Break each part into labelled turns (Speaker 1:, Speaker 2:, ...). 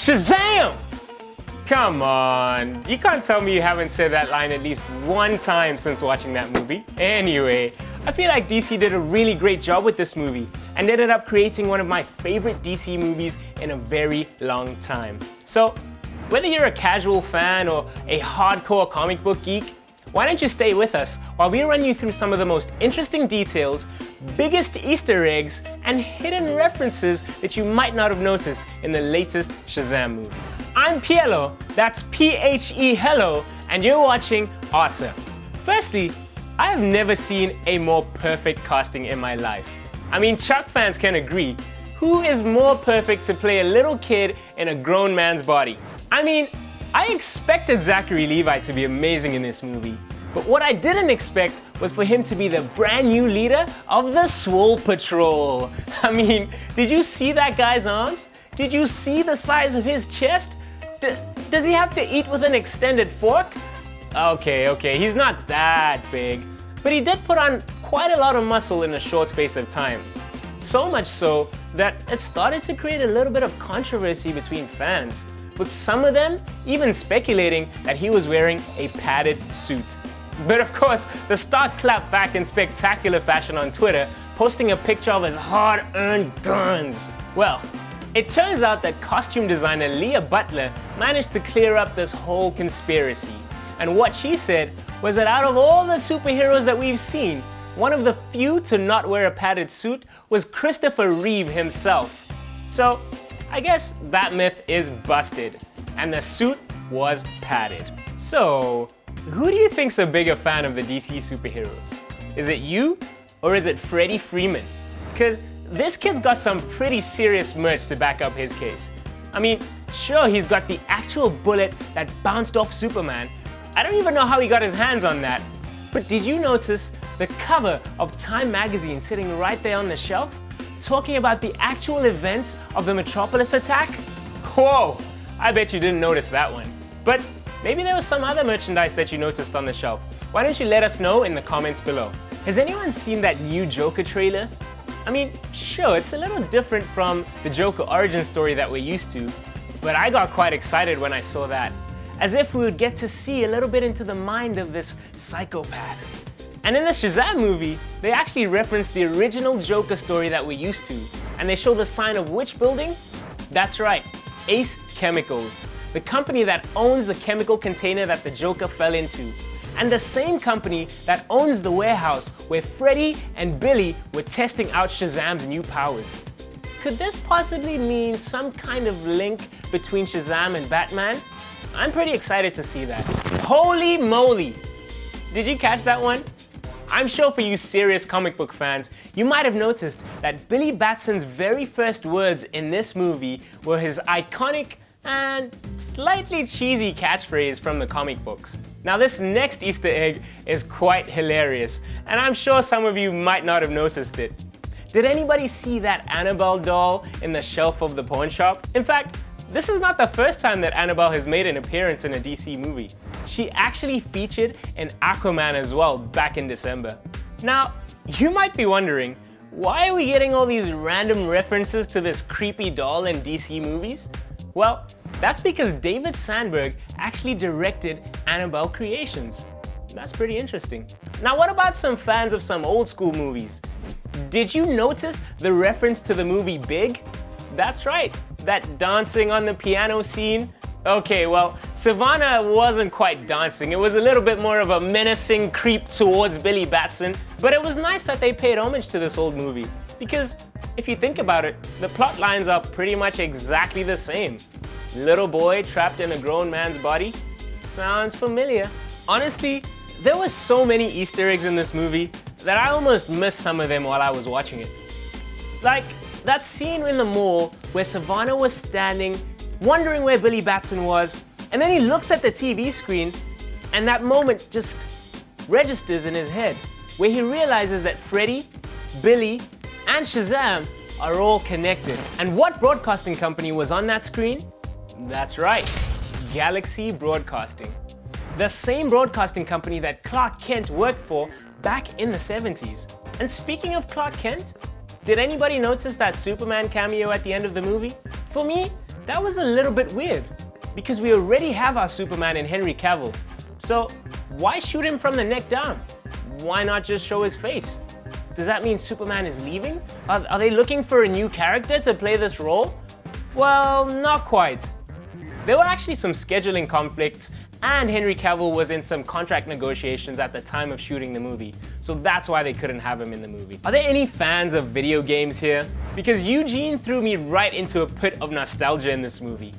Speaker 1: Shazam! Come on, you can't tell me you haven't said that line at least one time since watching that movie. Anyway, I feel like DC did a really great job with this movie and ended up creating one of my favorite DC movies in a very long time. So, whether you're a casual fan or a hardcore comic book geek, why don't you stay with us while we run you through some of the most interesting details, biggest Easter eggs, and hidden references that you might not have noticed in the latest Shazam movie. I'm Pielo, that's P-H-E hello, and you're watching OSSA. Firstly, I have never seen a more perfect casting in my life. I mean, Chuck fans can agree. Who is more perfect to play a little kid in a grown man's body? I mean, I expected Zachary Levi to be amazing in this movie, but what I didn't expect was for him to be the brand new leader of the Swole Patrol. I mean, did you see that guy's arms? Did you see the size of his chest? Does he have to eat with an extended fork? Okay, he's not that big, but he did put on quite a lot of muscle in a short space of time. So much so that it started to create a little bit of controversy between fans, with some of them even speculating that he was wearing a padded suit. But of course, the star clapped back in spectacular fashion on Twitter, posting a picture of his hard-earned guns. Well, it turns out that costume designer Leah Butler managed to clear up this whole conspiracy. And what she said was that out of all the superheroes that we've seen, one of the few to not wear a padded suit was Christopher Reeve himself. So, I guess that myth is busted, and the suit was padded. So, who do you think's a bigger fan of the DC superheroes? Is it you, or is it Freddie Freeman? Because this kid's got some pretty serious merch to back up his case. I mean, sure, he's got the actual bullet that bounced off Superman. I don't even know how he got his hands on that. But did you notice the cover of Time magazine sitting right there on the shelf, talking about the actual events of the Metropolis attack? Whoa, I bet you didn't notice that one. But maybe there was some other merchandise that you noticed on the shelf. Why don't you let us know in the comments below? Has anyone seen that new Joker trailer? I mean, sure, it's a little different from the Joker origin story that we're used to, but I got quite excited when I saw that, as if we would get to see a little bit into the mind of this psychopath. And in the Shazam movie, they actually reference the original Joker story that we're used to, and they show the sign of which building? That's right, Ace Chemicals, the company that owns the chemical container that the Joker fell into, and the same company that owns the warehouse where Freddy and Billy were testing out Shazam's new powers. Could this possibly mean some kind of link between Shazam and Batman? I'm pretty excited to see that. Holy moly! Did you catch that one? I'm sure for you serious comic book fans, you might have noticed that Billy Batson's very first words in this movie were his iconic and slightly cheesy catchphrase from the comic books. Now this next Easter egg is quite hilarious, and I'm sure some of you might not have noticed it. Did anybody see that Annabelle doll in the shelf of the pawn shop? In fact, this is not the first time that Annabelle has made an appearance in a DC movie. She actually featured in Aquaman as well back in December. Now, you might be wondering, why are we getting all these random references to this creepy doll in DC movies? Well, that's because David Sandberg actually directed Annabelle Creations. That's pretty interesting. Now what about some fans of some old school movies? Did you notice the reference to the movie Big? That's right, that dancing on the piano scene. Okay, well, Savannah wasn't quite dancing. It was a little bit more of a menacing creep towards Billy Batson, but it was nice that they paid homage to this old movie, because if you think about it, the plot lines are pretty much exactly the same. Little boy trapped in a grown man's body? Sounds familiar. Honestly, there were so many Easter eggs in this movie that I almost missed some of them while I was watching it. Like that scene in the mall where Savannah was standing, wondering where Billy Batson was, and then he looks at the TV screen, and that moment just registers in his head, where he realizes that Freddy, Billy, and Shazam are all connected. And what broadcasting company was on that screen? That's right, Galaxy Broadcasting. The same broadcasting company that Clark Kent worked for back in the 70s. And speaking of Clark Kent, did anybody notice that Superman cameo at the end of the movie? For me, that was a little bit weird, because we already have our Superman in Henry Cavill. So why shoot him from the neck down? Why not just show his face? Does that mean Superman is leaving? Are they looking for a new character to play this role? Well, not quite. There were actually some scheduling conflicts, and Henry Cavill was in some contract negotiations at the time of shooting the movie, so that's why they couldn't have him in the movie. Are there any fans of video games here? Because Eugene threw me right into a pit of nostalgia in this movie,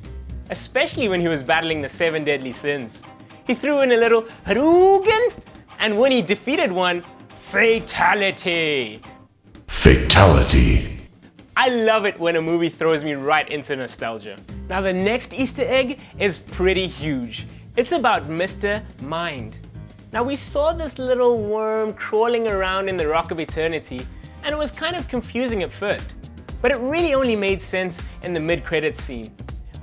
Speaker 1: especially when he was battling the 7 deadly sins. He threw in a little Hadouken, and when he defeated one, fatality.
Speaker 2: Fatality.
Speaker 1: I love it when a movie throws me right into nostalgia. Now the next Easter egg is pretty huge. It's about Mr. Mind. Now we saw this little worm crawling around in the Rock of Eternity, and it was kind of confusing at first, but it really only made sense in the mid-credits scene,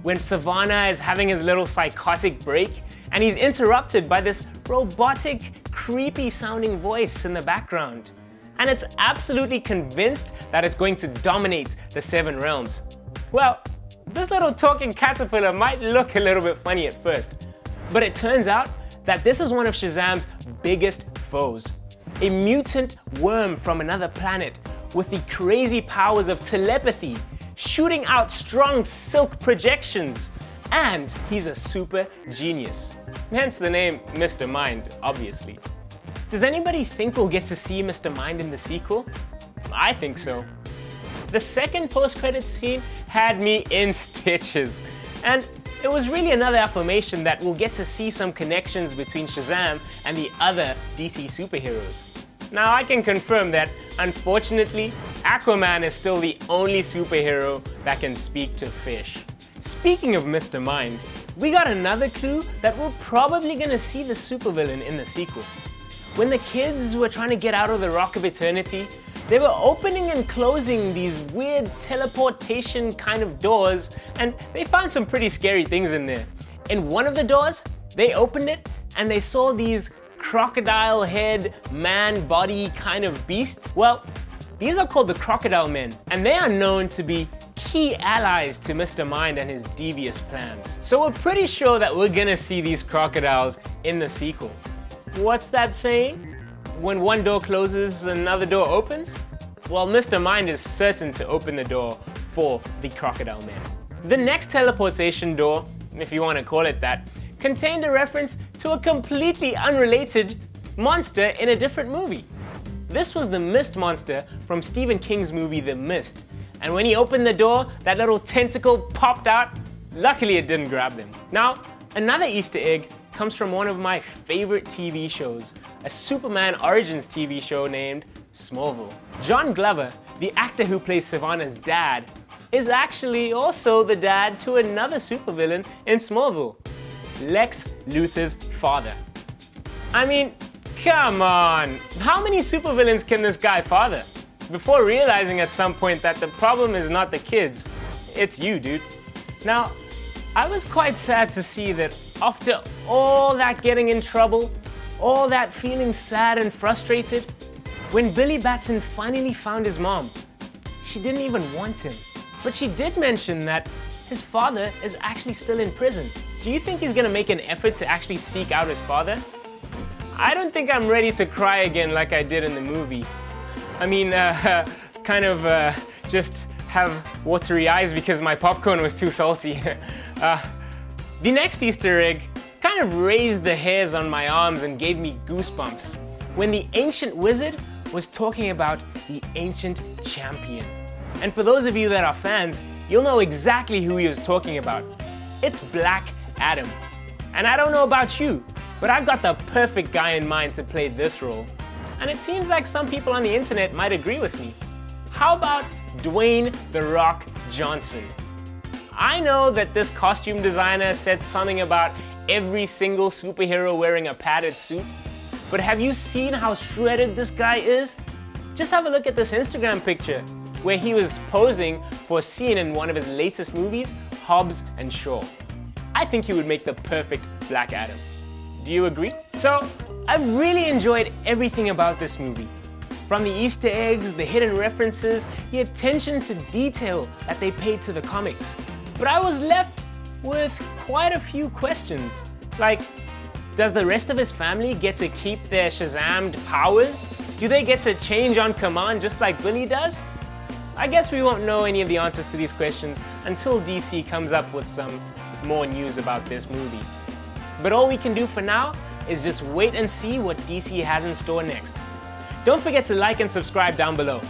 Speaker 1: when Savannah is having his little psychotic break, and he's interrupted by this robotic, creepy sounding voice in the background. And it's absolutely convinced that it's going to dominate the 7 realms. Well, this little talking caterpillar might look a little bit funny at first, but it turns out that this is one of Shazam's biggest foes. A mutant worm from another planet with the crazy powers of telepathy, shooting out strong silk projections, and he's a super genius. Hence the name Mr. Mind, obviously. Does anybody think we'll get to see Mr. Mind in the sequel? I think so. The second post-credits scene had me in stitches, and it was really another affirmation that we'll get to see some connections between Shazam and the other DC superheroes. Now I can confirm that, unfortunately, Aquaman is still the only superhero that can speak to fish. Speaking of Mr. Mind, we got another clue that we're probably gonna see the supervillain in the sequel. When the kids were trying to get out of the Rock of Eternity, they were opening and closing these weird teleportation kind of doors, and they found some pretty scary things in there. In one of the doors, they opened it and they saw these crocodile head, man body kind of beasts. Well, these are called the Crocodile Men, and they are known to be key allies to Mr. Mind and his devious plans. So we're pretty sure that we're gonna see these crocodiles in the sequel. What's that saying? When one door closes, another door opens? Well, Mr. Mind is certain to open the door for the Crocodile Men. The next teleportation door, if you want to call it that, contained a reference to a completely unrelated monster in a different movie. This was the Mist monster from Stephen King's movie The Mist, and when he opened the door, that little tentacle popped out. Luckily it didn't grab them. Now, another Easter egg comes from one of my favorite TV shows, a Superman Origins TV show named Smallville. John Glover, the actor who plays Savannah's dad, is actually also the dad to another supervillain in Smallville, Lex Luthor's father. I mean, come on, how many supervillains can this guy father? Before realizing at some point that the problem is not the kids, it's you, dude. Now, I was quite sad to see that after all that getting in trouble, all that feeling sad and frustrated, when Billy Batson finally found his mom, she didn't even want him. But she did mention that his father is actually still in prison. Do you think he's gonna make an effort to actually seek out his father? I don't think I'm ready to cry again like I did in the movie. I mean, just have watery eyes because my popcorn was too salty. The next Easter egg kind of raised the hairs on my arms and gave me goosebumps when the ancient wizard was talking about the ancient champion. And for those of you that are fans, you'll know exactly who he was talking about. It's Black Adam. And I don't know about you, but I've got the perfect guy in mind to play this role. And it seems like some people on the internet might agree with me. How about Dwayne "The Rock" Johnson? I know that this costume designer said something about every single superhero wearing a padded suit, but have you seen how shredded this guy is? Just have a look at this Instagram picture where he was posing for a scene in one of his latest movies, Hobbs and Shaw. I think he would make the perfect Black Adam. Do you agree? So, I've really enjoyed everything about this movie. From the Easter eggs, the hidden references, the attention to detail that they paid to the comics. But I was left with quite a few questions. Like, does the rest of his family get to keep their Shazammed powers? Do they get to change on command just like Billy does? I guess we won't know any of the answers to these questions until DC comes up with some more news about this movie. But all we can do for now is just wait and see what DC has in store next. Don't forget to like and subscribe down below.